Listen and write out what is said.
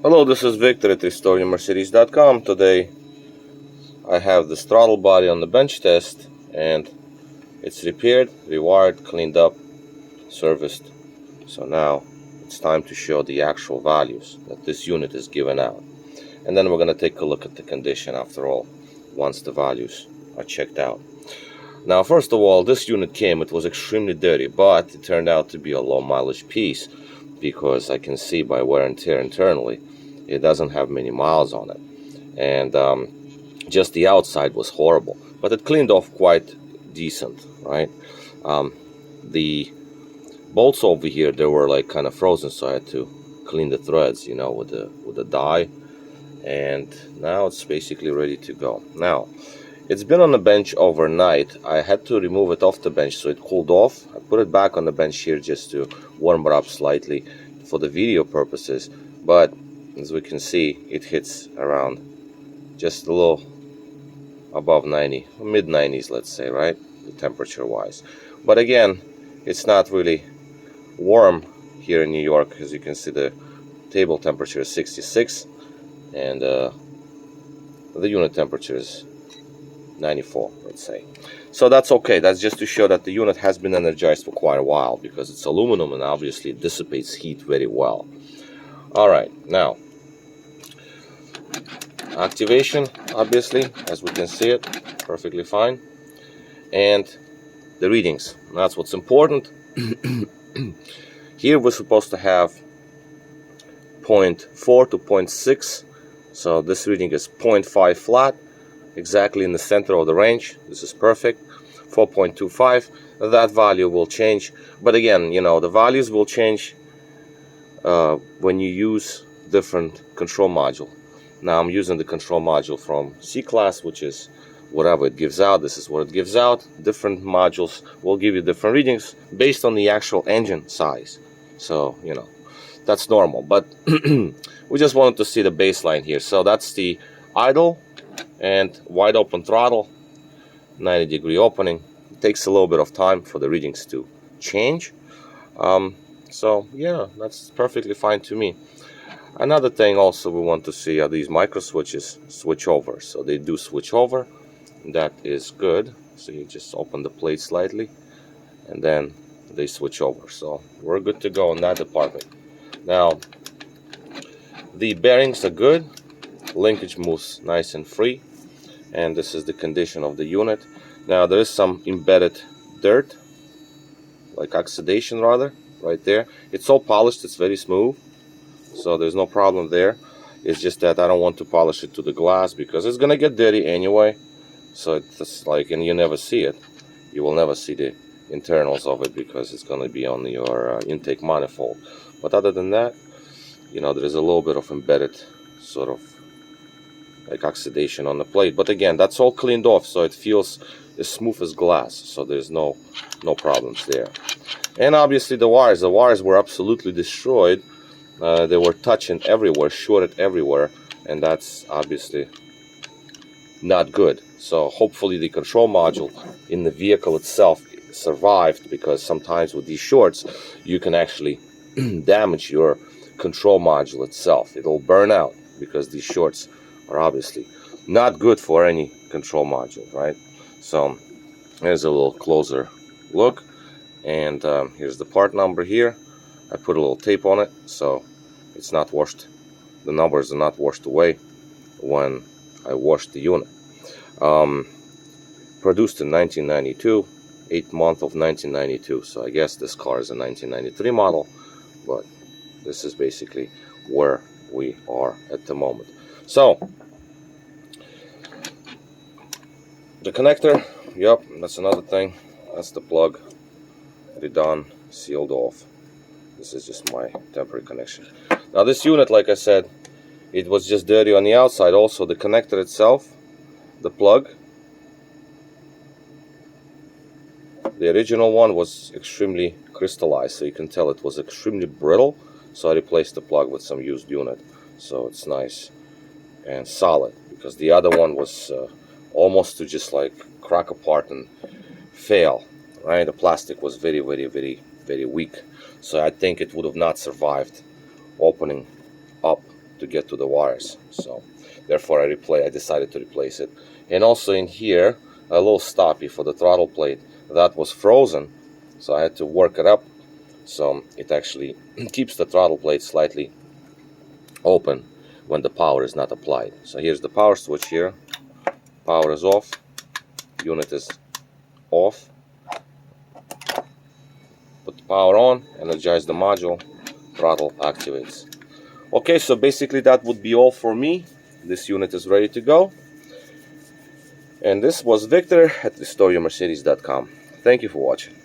Hello, this is Victor at RestoreYourMercedes.com. Today I have this throttle body on the bench test and it's repaired, rewired, cleaned up, serviced. So now it's time to show the actual values that this unit is giving out. And then we're going to take a look at the condition after all, once the values are checked out. Now, first of all, this unit it was extremely dirty, but it turned out to be a low mileage piece because I can see by wear and tear internally, it doesn't have many miles on it. And just the outside was horrible, but it cleaned off quite decent, right? The bolts over here, they were like kind of frozen, so I had to clean the threads, with the dye. And now it's basically ready to go. Now, it's been on the bench overnight. I had to remove it off the bench so it cooled off. I put it back on the bench here just to warm it up slightly for the video purposes. But as we can see, it hits around just a little above 90, mid 90s, let's say, right? Temperature wise. But again, it's not really warm here in New York. As you can see, the table temperature is 66 and the unit temperature is 94, let's say. So that's okay. That's just to show that the unit has been energized for quite a while because it's aluminum and obviously it dissipates heat very well. Alright, now activation, obviously, as we can see it, perfectly fine. And the readings, that's what's important. Here we're supposed to have 0.4 to 0.6, so this reading is 0.5 flat, exactly in the center of the range. This is perfect. 4.25, that value will change, but again, the values will change when you use different control module. Now I'm using the control module from C-Class, which is whatever it gives out. This is what it gives out. Different modules will give you different readings based on the actual engine size. So, that's normal. But we just wanted to see the baseline here. So that's the idle and wide open throttle, 90-degree opening. It takes a little bit of time for the readings to change. So, yeah, that's perfectly fine to me. Another thing also we want to see are these micro switches switch over. So they do switch over. That is good. So you just open the plate slightly and then they switch over. So we're good to go in that department. Now, the bearings are good. Linkage moves nice and free. And this is the condition of the unit. Now there is some embedded dirt, like oxidation rather, right there. It's all polished, it's very smooth. So there's no problem there. It's just that I don't want to polish it to the glass because it's gonna get dirty anyway. So it's like, and you never see it. You will never see the internals of it because it's gonna be on your intake manifold. But other than that, there is a little bit of embedded sort of like oxidation on the plate. But again, that's all cleaned off, so it feels as smooth as glass. So there's no problems there. And obviously the wires were absolutely destroyed. They were touching everywhere, shorted everywhere, and that's obviously not good. So hopefully the control module in the vehicle itself survived, because sometimes with these shorts you can actually damage your control module itself. It'll burn out because these shorts are obviously not good for any control module, right? So here's a little closer look, and here's the part number here. I put a little tape on it so it's not washed, the numbers are not washed away when I washed the unit. Produced in 1992, 8th month of 1992, so I guess this car is a 1993 model, but this is basically where we are at the moment. So the connector, yep, that's another thing. That's the plug, redone, sealed off. This is just my temporary connection. Now this unit, like I said, it was just dirty on the outside. Also the connector itself, the plug, the original one was extremely crystallized, so you can tell it was extremely brittle. So I replaced the plug with some used unit, so it's nice and solid, because the other one was almost to just like crack apart and fail, right? The plastic was very, very, very weak, so I think it would have not survived opening up to get to the wires. So therefore I decided to replace it. And also in here, a little stoppie for the throttle plate that was frozen, so I had to work it up so it actually keeps the throttle plate slightly open when the power is not applied. So here's the power switch here. Power is off, unit is off. Put the power on, energize the module, throttle activates. Okay, so basically that would be all for me. This unit is ready to go. And this was Victor at RestoreYourMercedes.com. Thank you for watching.